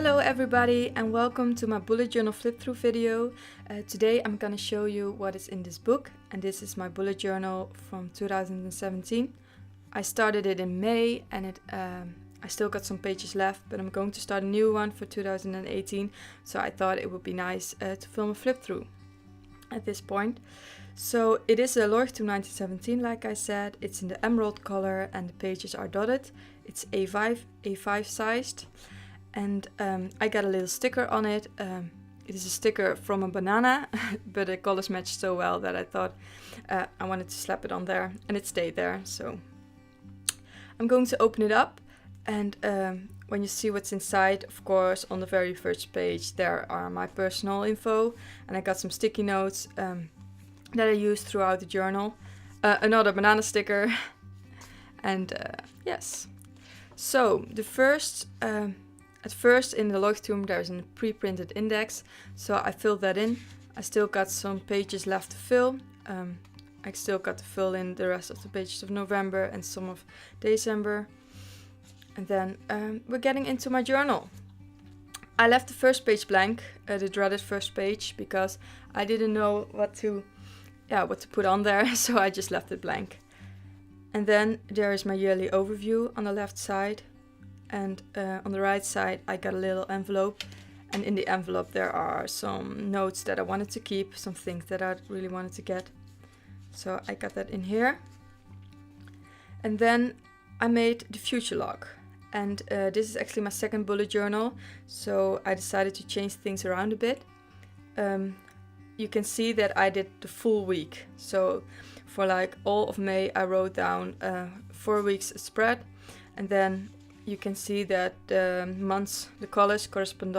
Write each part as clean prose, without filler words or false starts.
Hello everybody and welcome to my bullet journal flip through video. Today I'm gonna show you what is in this book, and this is my bullet journal from 2017. I started it in May and I still got some pages left, but I'm going to start a new one for 2018, so I thought it would be nice to film a flip through at this point. So it is a Leuchtturm 1917, like I said. It's in the emerald color and the pages are dotted. It's A5 sized. And I got a little sticker on it. It is a sticker from a banana, but the colors matched so well that I thought I wanted to slap it on there, and it stayed there. So I'm going to open it up, and when you see what's inside, of course, on the very first page there are my personal info, and I got some sticky notes that I used throughout the journal. Another banana sticker, and yes. So the first. At first in the Leuchtturm there's a pre-printed index, so I filled that in. I still got some pages left to fill. I still got to fill in the rest of the pages of November and some of December. And then we're getting into my journal. I left the first page blank, the dreaded first page, because I didn't know what to put on there, so I just left it blank. And then there is my yearly overview on the left side. And on the right side I got a little envelope, and in the envelope there are some notes that I wanted to keep, some things that I really wanted to get. So I got that in here. And then I made the future log, and this is actually my second bullet journal, so I decided to change things around a bit. You can see that I did the full week, so for like all of May I wrote down 4 weeks spread, and then you can see that the months, the colors correspond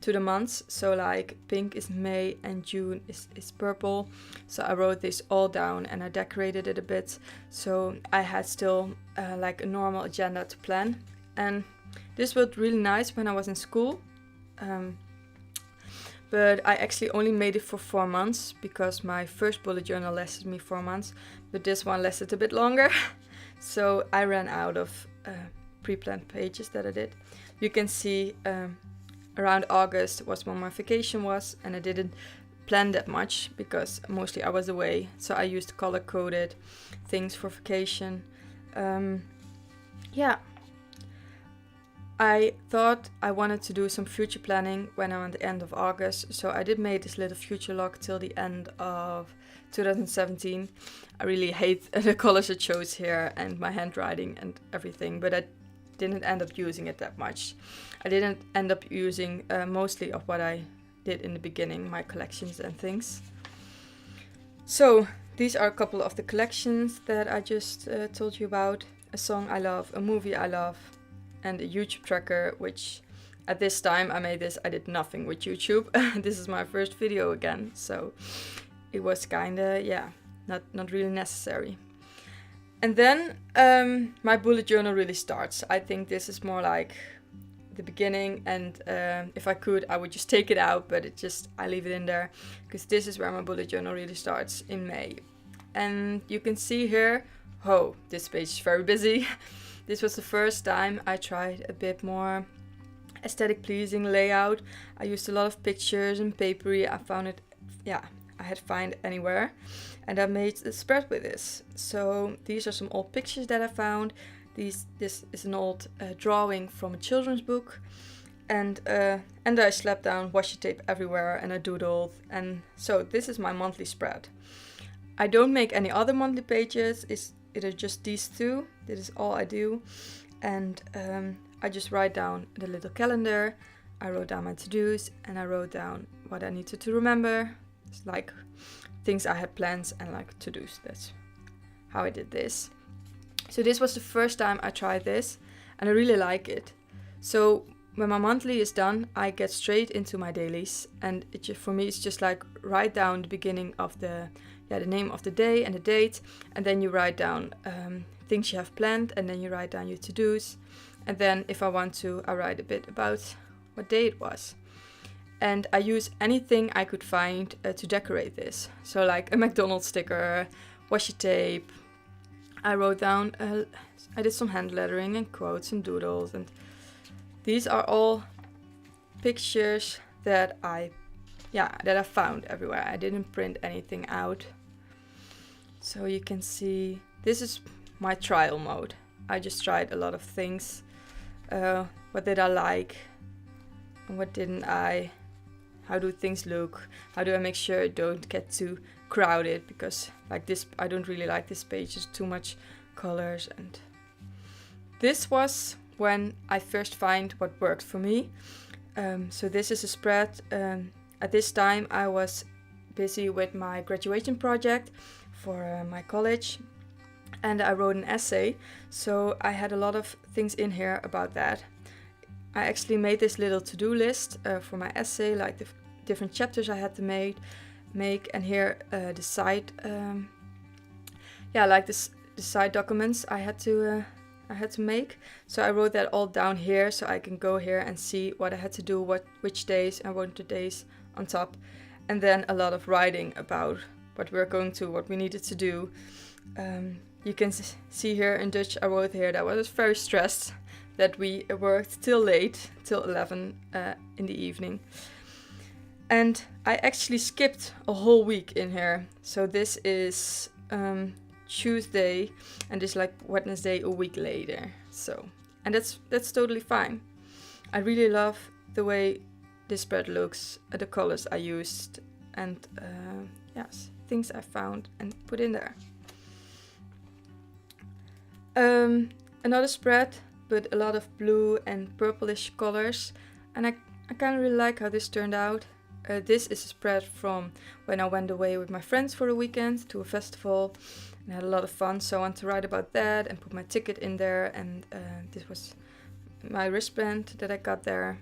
to the months. So like pink is May and June is purple. So I wrote this all down and I decorated it a bit. So I had still like a normal agenda to plan. And this was really nice when I was in school. But I actually only made it for 4 months because my first bullet journal lasted me 4 months. But this one lasted a bit longer. So I ran out of pre-planned pages that I did. You can see around August was when my vacation was, and I didn't plan that much because mostly I was away, so I used color-coded things for vacation. Yeah, I thought I wanted to do some future planning when I'm at the end of August, so I did make this little future log till the end of 2017. I really hate the colors I chose here and my handwriting and everything, but I didn't end up using it that much. I didn't end up using mostly of what I did in the beginning, my collections and things. So these are a couple of the collections that I just told you about. A song I love, a movie I love, and a YouTube tracker, which at this time I made this, I did nothing with YouTube. This is my first video again, so it was kinda, yeah, not really necessary. And then my bullet journal really starts. I think this is more like the beginning, and if I could I would just take it out, but I leave it in there because this is where my bullet journal really starts, in May. And you can see here, oh, this page is very busy. This was the first time I tried a bit more aesthetic pleasing layout. I used a lot of pictures and papery. I found it, yeah, I had find anywhere, and I made the spread with this. So these are some old pictures that I found. This is an old drawing from a children's book, and I slapped down washi tape everywhere and I doodled, and so this is my monthly spread. I don't make any other monthly pages. It are just these two. This is all I do, and I just write down the little calendar. I wrote down my to-dos, and I wrote down what I needed to remember. It's like things I had plans and like to-dos. That's how I did this. So this was the first time I tried this, and I really like it. So when my monthly is done, I get straight into my dailies, and for me it's just like write down the beginning of the name of the day and the date, and then you write down things you have planned, and then you write down your to-dos, and then if I want to, I write a bit about what day it was. And I use anything I could find to decorate this. So like a McDonald's sticker, washi tape. I wrote down, I did some hand lettering and quotes and doodles and These are all pictures that I found everywhere. I didn't print anything out. So you can see, this is my trial mode. I just tried a lot of things. What did I like and what didn't I? How do things look? How do I make sure it don't get too crowded? Because like this, I don't really like this page. There's too much colors. And this was when I first find what worked for me. So this is a spread. At this time I was busy with my graduation project for my college, and I wrote an essay, so I had a lot of things in here about that. I actually made this little to-do list for my essay, like the different chapters I had to make, and here the side, like the side documents I had to make. So I wrote that all down here, so I can go here and see what I had to do, which days, and wrote the days on top, and then a lot of writing about what we needed to do. You can see here in Dutch, I wrote here that I was very stressed that we worked till late, till 11 in the evening. And I actually skipped a whole week in here. So this is Tuesday, and this like Wednesday a week later. So, and that's totally fine. I really love the way this spread looks, the colors I used, and yes, things I found and put in there. Another spread, but a lot of blue and purplish colors, and I kind of really like how this turned out. This is a spread from when I went away with my friends for a weekend to a festival and had a lot of fun, so I want to write about that and put my ticket in there, and this was my wristband that I got there.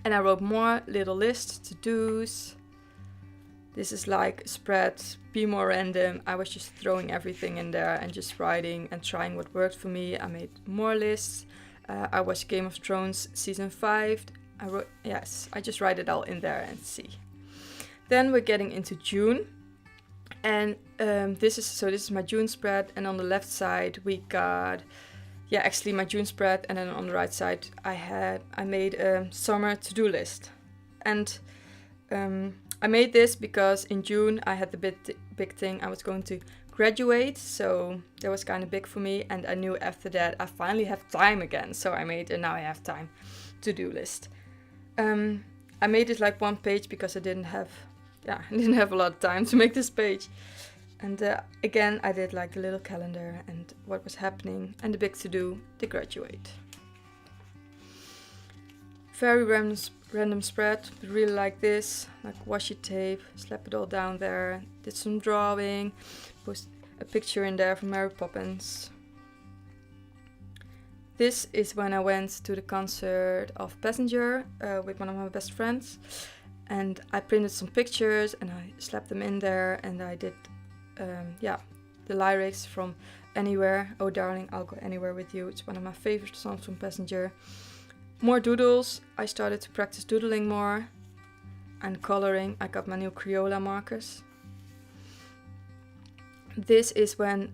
And I wrote more little lists, to-dos. This is like a spread, be more random. I was just throwing everything in there and just writing and trying what worked for me. I made more lists. I watched Game of Thrones season 5. I just write it all in there and see. Then we're getting into June. And this is my June spread. And on the left side we got, actually my June spread. And then on the right side I made a summer to-do list. And I made this because in June I had the big thing. I was going to graduate, so that was kind of big for me, and I knew after that I finally have time again, so I made a now I have time to-do list. I made it like one page because I didn't have a lot of time to make this page. And again I did like the little calendar and what was happening, and the big to-do, the graduate. Very random spread, but really like this, like Washitape, slap it all down there, did some drawing, post a picture in there from Mary Poppins. This is when I went to the concert of Passenger with one of my best friends, and I printed some pictures and I slapped them in there, and I did the lyrics from Anywhere, Oh Darling, I'll Go Anywhere With You. It's one of my favorite songs from Passenger. More doodles. I started to practice doodling more, and coloring. I got my new Crayola markers. This is when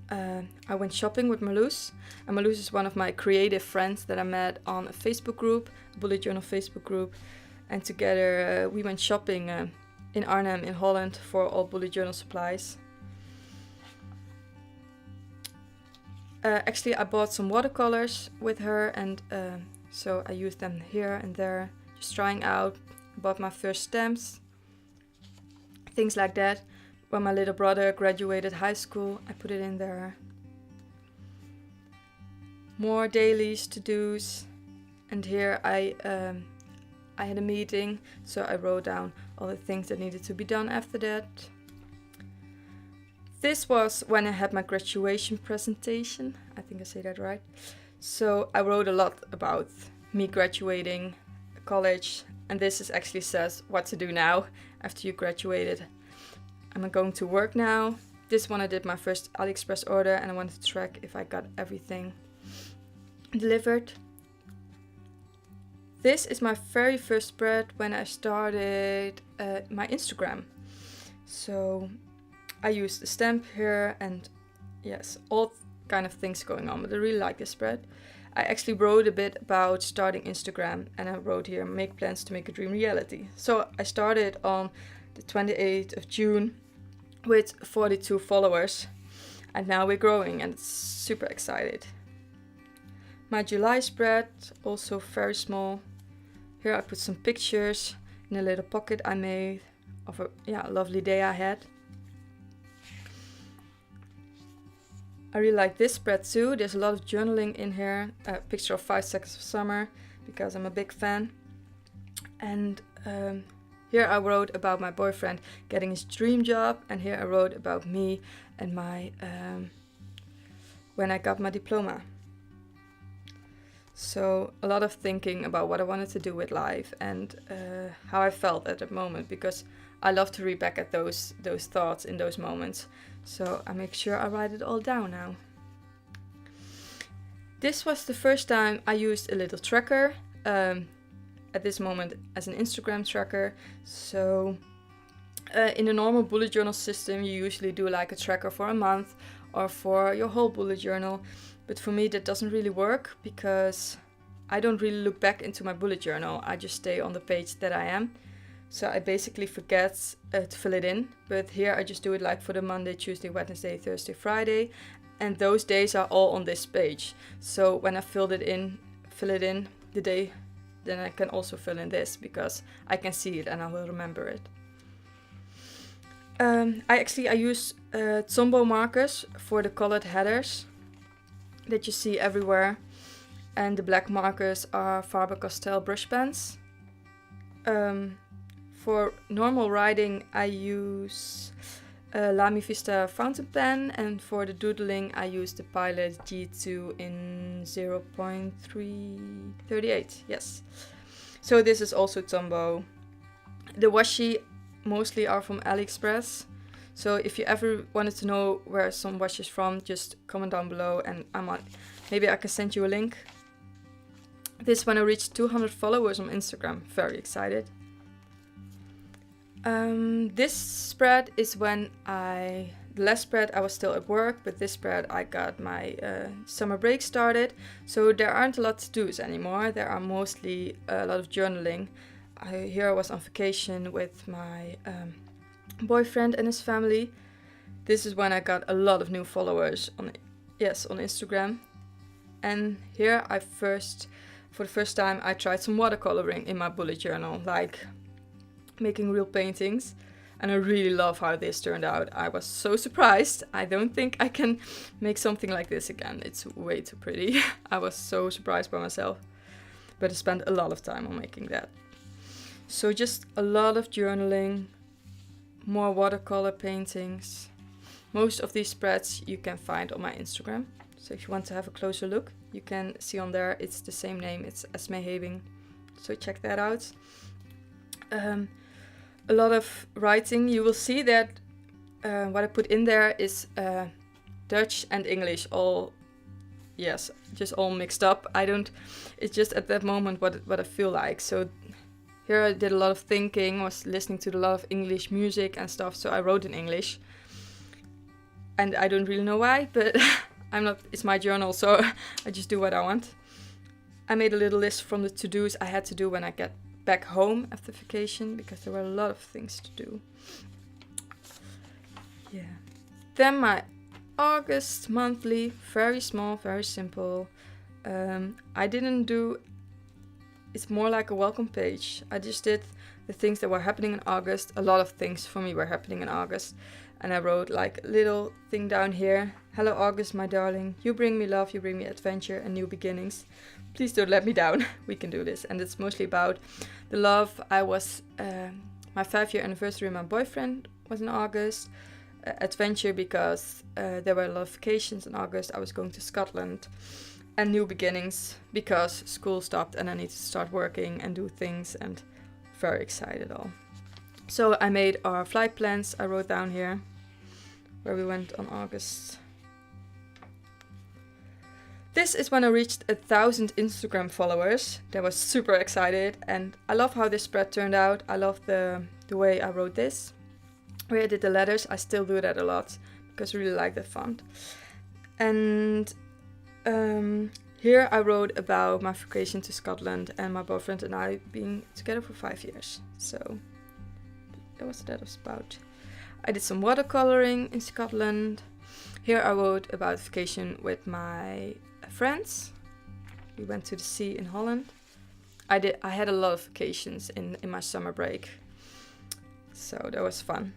I went shopping with Marloes. And Marloes is one of my creative friends that I met on a Facebook group, a Bulletjournal Facebook group. And together we went shopping in Arnhem in Holland for all Bulletjournal supplies. Actually I bought some watercolors with her, and so I used them here and there, just trying out. Bought my first stamps, things like that. When my little brother graduated high school, I put it in there. More dailies, to-dos, and here I had a meeting, so I wrote down all the things that needed to be done after that. This was when I had my graduation presentation. I think I say that right. So I wrote a lot about me graduating college, and this actually says what to do now after you graduated. I'm going to work now. This one I did my first Aliexpress order, and I wanted to track if I got everything delivered. This is my very first spread when I started my Instagram. So I used a stamp here, and yes, all kind of things going on, but I really like this spread. I actually wrote a bit about starting Instagram, and I wrote here, make plans to make a dream reality. So I started on the 28th of June with 42 followers, and now we're growing and it's super excited. My July spread, also very small. Here I put some pictures in a little pocket I made of a lovely day I had. I really like this spread too. There's a lot of journaling in here. A picture of 5 seconds of summer, because I'm a big fan. And here I wrote about my boyfriend getting his dream job, and here I wrote about me and my when I got my diploma. So a lot of thinking about what I wanted to do with life and how I felt at that moment, because I love to read back at those thoughts in those moments. So I make sure I write it all down now. This was the first time I used a little tracker, at this moment as an Instagram tracker. So in a normal bullet journal system, you usually do like a tracker for a month or for your whole bullet journal. But for me that doesn't really work, because I don't really look back into my bullet journal. I just stay on the page that I am. So I basically forget to fill it in. But here I just do it like for the Monday, Tuesday, Wednesday, Thursday, Friday. And those days are all on this page. So when I fill it in the day, then I can also fill in this, because I can see it and I will remember it. I use Tombow markers for the colored headers that you see everywhere, and the black markers are Faber castell brush pens. For normal writing I use Lamy vista fountainpen, and for the doodling I use the Pilot G2 in 0.338. Yes. So this is also Tombow. The washi mostly are from Aliexpress. So if you ever wanted to know where some washi is from, just comment down below and maybe I can send you a link. This when I reached 200 followers on Instagram. Very excited. This spread is when the last spread I was still at work, but this spread I got my summer break started. So there aren't a lot to do anymore. There are mostly a lot of journaling. Here I was on vacation with my boyfriend and his family. This is when I got a lot of new followers on Instagram. And here for the first time I tried some watercoloring in my bullet journal, like making real paintings, and I really love how this turned out. I was so surprised. I don't think I can make something like this again. It's way too pretty. I was so surprised by myself, but I spent a lot of time on making that. So just a lot of journaling, more watercolor paintings. Most of these spreads you can find on my Instagram. So if you want to have a closer look, you can see on there, it's the same name, it's Esmeeheebing. So check that out. A lot of writing. You will see that what I put in there is Dutch and English just all mixed up. It's just at that moment what I feel like. So here I did a lot of thinking, was listening to a lot of English music and stuff, so I wrote in English. And I don't really know why, but it's my journal, so I just do what I want. I made a little list from the to-dos I had to do when I get back home after vacation, because there were a lot of things to do. Yeah. Then my August monthly, very small, very simple. It's more like a welcome page. I just did the things that were happening in August. A lot of things for me were happening in August. And I wrote like a little thing down here. Hello August, my darling. You bring me love, you bring me adventure and new beginnings. Please don't let me down. We can do this. And it's mostly about the love. My 5-year anniversary of my boyfriend was in August. Adventure because there were a lot of vacations in August. I was going to Scotland. And new beginnings because school stopped and I need to start working and do things, and very excited all. So I made our flight plans. I wrote down here where we went on August. This is when I reached 1,000 Instagram followers. That was super excited, and I love how this spread turned out. I love the way I wrote this. Where I did the letters, I still do that a lot because I really like the font. And Here I wrote about my vacation to Scotland and my boyfriend and I being together for 5 years. So that was about. I did some watercoloring in Scotland. Here I wrote about vacation with my friends. We went to the sea in Holland. I had a lot of vacations in my summer break. So that was fun.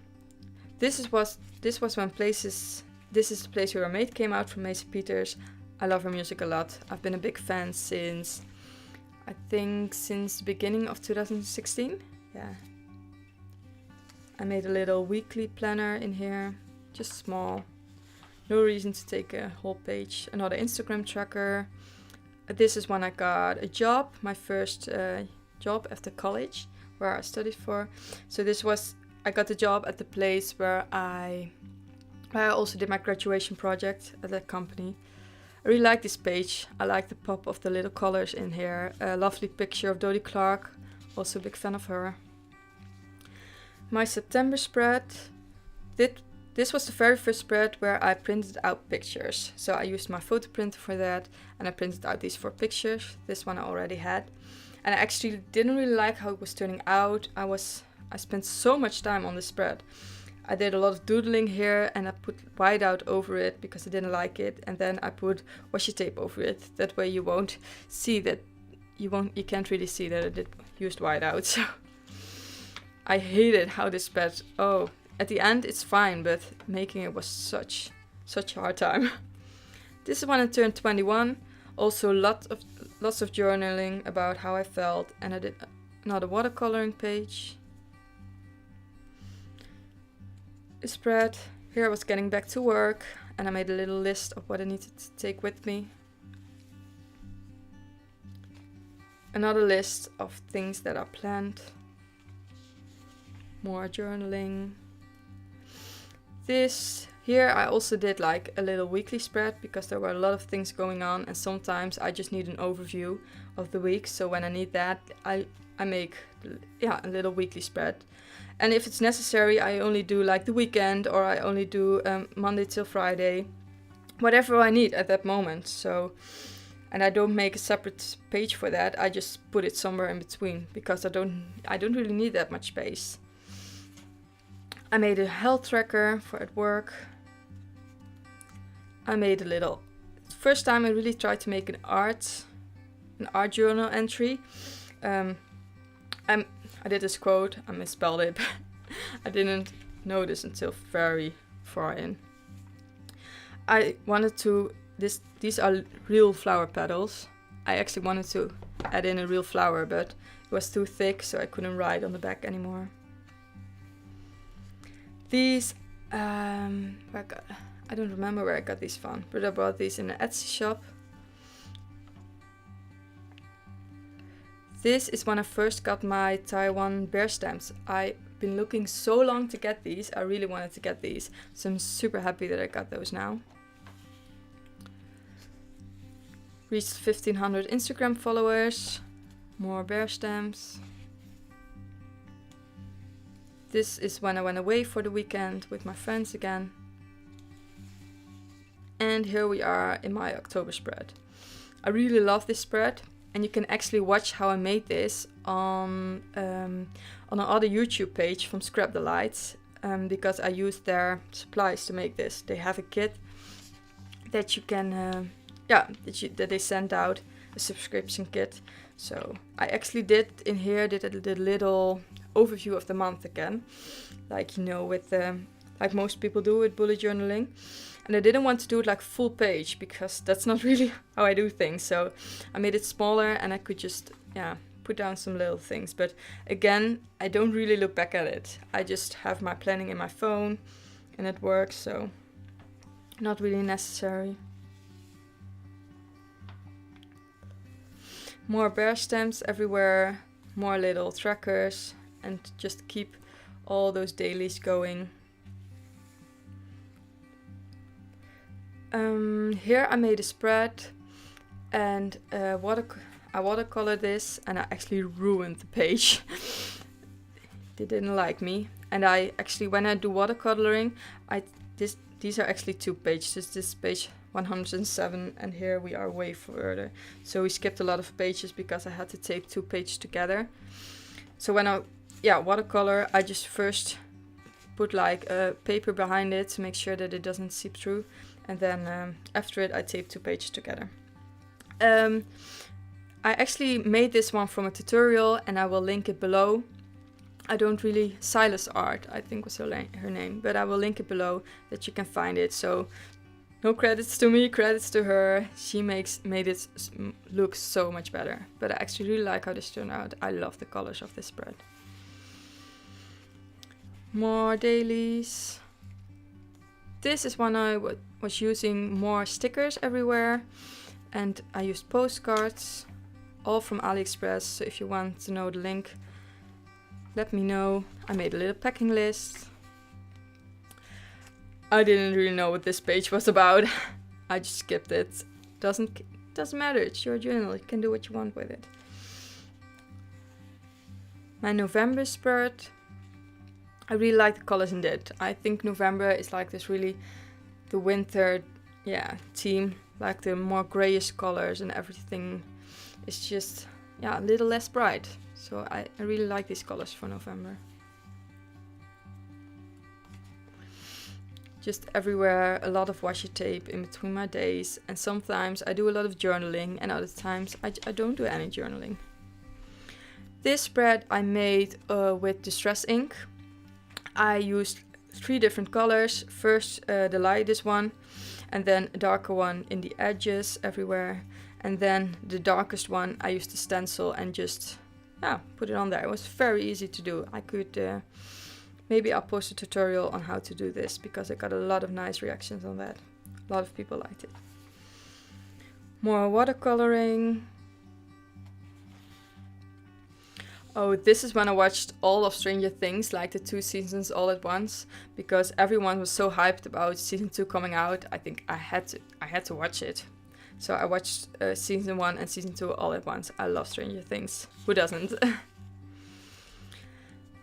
This is the place where our mate came out from Mason Peters. I love her music a lot. I've been a big fan since the beginning of 2016. Yeah. I made a little weekly planner in here, just small. No reason to take a whole page. Another Instagram tracker. This is when I got a job, my first job after college, where I studied for. So I got the job at the place where I also did my graduation project at that company. I really like this page. I like the pop of the little colors in here. A lovely picture of Dodie Clark, also a big fan of her. My September spread. This was the very first spread where I printed out pictures. So I used my photo printer for that and I printed out these 4 pictures. This one I already had. And I actually didn't really like how it was turning out. I spent so much time on this spread. I did a lot of doodling here and I put whiteout over it because I didn't like it. And then I put washi tape over it. That way you won't see that, you can't really see that I did used whiteout. So I hated how this spread, at the end it's fine, but making it was such a hard time. This is when I turned 21. Also lots of journaling about how I felt, and I did another watercoloring page. A spread. Here I was getting back to work and I made a little list of what I needed to take with me. Another list of things that are planned. More journaling. Here I also did like a little weekly spread because there were a lot of things going on and sometimes I just need an overview of the week. So when I need that, I make a little weekly spread. And if it's necessary, I only do like the weekend or I only do Monday till Friday, whatever I need at that moment. So, and I don't make a separate page for that. I just put it somewhere in between because I don't really need that much space. I made a health tracker for at work. I made a little. First time I really tried to make an art journal entry. I did this quote. I misspelled it. I didn't notice until very far in. I wanted to. These are real flower petals. I actually wanted to add in a real flower, but it was too thick, so I couldn't write on the back anymore. These, I don't remember where I got these from, but I bought these in an Etsy shop. This is when I first got my Taiwan bear stamps. I've been looking so long to get these. I really wanted to get these, so I'm super happy that I got those now. Reached 1,500 Instagram followers. More bear stamps. This is when I went away for the weekend with my friends again. And here we are in my October spread. I really love this spread, and you can actually watch how I made this on another YouTube page from Scrap the Lights, because I used their supplies to make this. They have a kit that you can, that they send out, a subscription kit. So I actually did a little overview of the month again, like with like most people do with bullet journaling. And I didn't want to do it like full page because that's not really how I do things. So I made it smaller and I could just put down some little things. But again, I don't really look back at it. I just have my planning in my phone and it works, so not really necessary. More bear stamps everywhere, more little trackers, and just keep all those dailies going. Here I made a spread and I watercolored this, and I actually ruined the page. They didn't like me. And I actually, when I do watercoloring, these are actually 2 pages. This page 107, and here we are way further. So we skipped a lot of pages because I had to tape 2 pages together. So when I watercolor, I just first put like a paper behind it to make sure that it doesn't seep through, and then after it I tape 2 pages together. I actually made this one from a tutorial, and I will link it below. I don't really... Silas Art, I think was her name, but I will link it below that you can find it. So no credits to me, credits to her. She made it look so much better. But I actually really like how this turned out. I love the colors of this spread. More dailies. This is when I was using more stickers everywhere, and I used postcards, all from Aliexpress. So if you want to know the link, let me know. I made a little packing list. I didn't really know what this page was about. I just skipped it. Doesn't matter, it's your journal, you can do what you want with it. My November spread. I really like the colors in it. I think November is like this really the winter theme, like the more grayish colors, and everything is just a little less bright. So I really like these colors for November. Just everywhere, a lot of washi tape in between my days, and sometimes I do a lot of journaling, and other times I don't do any journaling. This spread I made with distress ink. I used 3 different colors. First the lightest one, and then a darker one in the edges everywhere, and then the darkest one I used to stencil and just put it on there. It was very easy to do. I could maybe I'll post a tutorial on how to do this, because I got a lot of nice reactions on that. A lot of people liked it. More watercoloring. Oh, this is when I watched all of Stranger Things, like the 2 seasons all at once, because everyone was so hyped about season 2 coming out. I think I had to watch it. So I watched season 1 and season 2 all at once. I love Stranger Things. Who doesn't?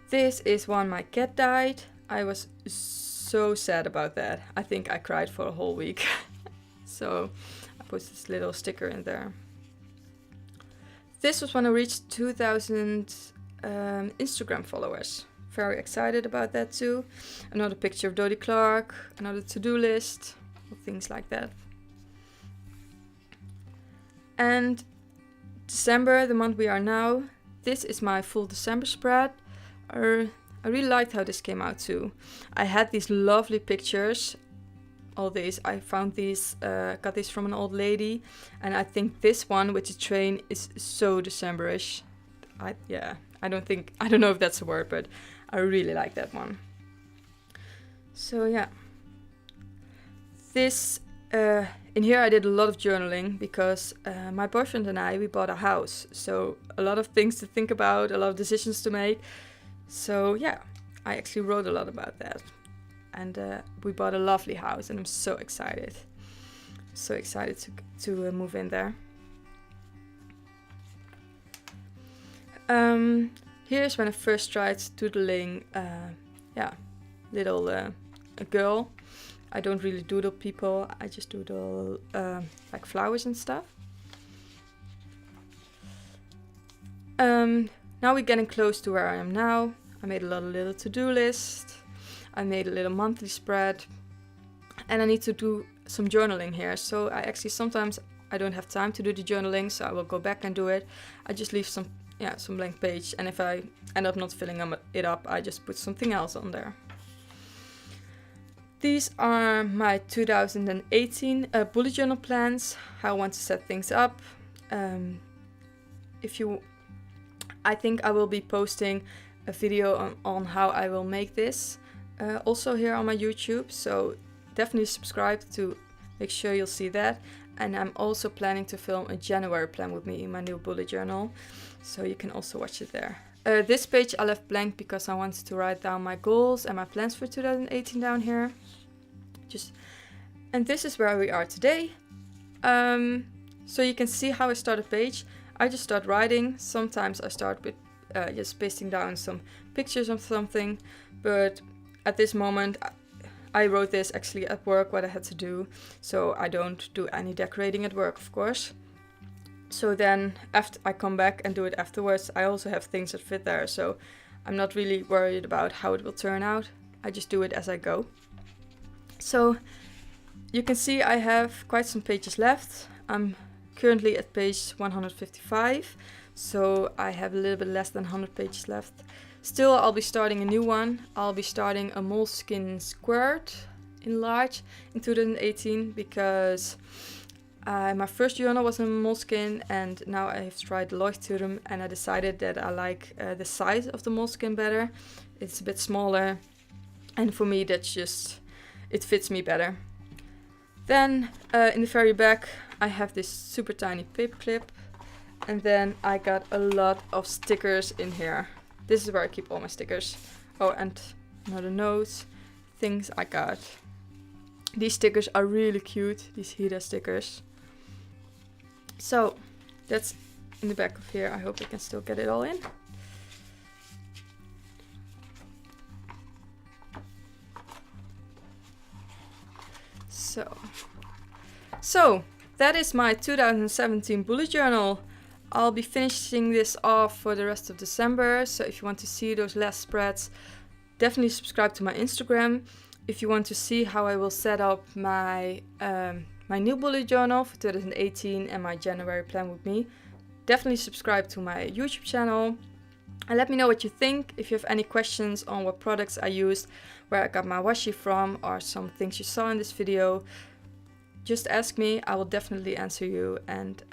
This is when my cat died. I was so sad about that. I think I cried for a whole week. So I put this little sticker in there. This was when I reached 2,000 Instagram followers. Very excited about that too. Another picture of Dodie Clark, another to-do list, things like that. And December, the month we are now, this is my full December spread. I really liked how this came out too. I had these lovely pictures. All these, I found these, got these from an old lady, and I think this one with the train is so Decemberish. I don't know if that's a word, but I really like that one. So yeah, this in here I did a lot of journaling because my boyfriend and we bought a house, so a lot of things to think about, a lot of decisions to make. So yeah, I actually wrote a lot about that. And we bought a lovely house, and I'm so excited. So excited to move in there. Here's when I first tried doodling, little a girl. I don't really doodle people, I just doodle like flowers and stuff. Now we're getting close to where I am now. I made a little to-do list. I made a little monthly spread, and I need to do some journaling here. So I actually sometimes I don't have time to do the journaling, so I will go back and do it. I just leave some blank page, and if I end up not filling it up, I just put something else on there. These are my 2018 bullet journal plans, how I want to set things up. I think I will be posting a video on how I will make this. Also here on my YouTube, so definitely subscribe to make sure you'll see that. And I'm also planning to film a January plan with me in my new bullet journal, so you can also watch it there. This page I left blank because I wanted to write down my goals and my plans for 2018 down here. And this is where we are today. So you can see how I start a page. I just start writing. Sometimes I start with just pasting down some pictures of something, but at this moment I wrote this actually at work, what I had to do, so I don't do any decorating at work, of course. So then after I come back and do it afterwards, I also have things that fit there, so I'm not really worried about how it will turn out. I just do it as I go. So you can see I have quite some pages left. I'm currently at page 155, so I have a little bit less than 100 pages left. Still, I'll be starting a new one. I'll be starting a Moleskine Squared in large in 2018 because my first journal was in Moleskine, and now I have tried Leuchtturm and I decided that I like the size of the Moleskine better. It's a bit smaller, and for me that's just, it fits me better. Then in the very back I have this super tiny paper clip, and then I got a lot of stickers in here. This is where I keep all my stickers. Oh, and another note, things I got. These stickers are really cute, these Hida stickers. So that's in the back of here. I hope I can still get it all in. So that is my 2017 bullet journal. I'll be finishing this off for the rest of December, so if you want to see those last spreads, definitely subscribe to my Instagram. If you want to see how I will set up my my new bullet journal for 2018 and my January plan with me, definitely subscribe to my YouTube channel. And let me know what you think. If you have any questions on what products I used, where I got my washi from, or some things you saw in this video, just ask me. I will definitely answer you. And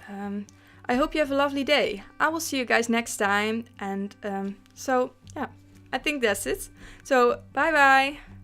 I hope you have a lovely day. I will see you guys next time. And so yeah, I think that's it. So bye bye.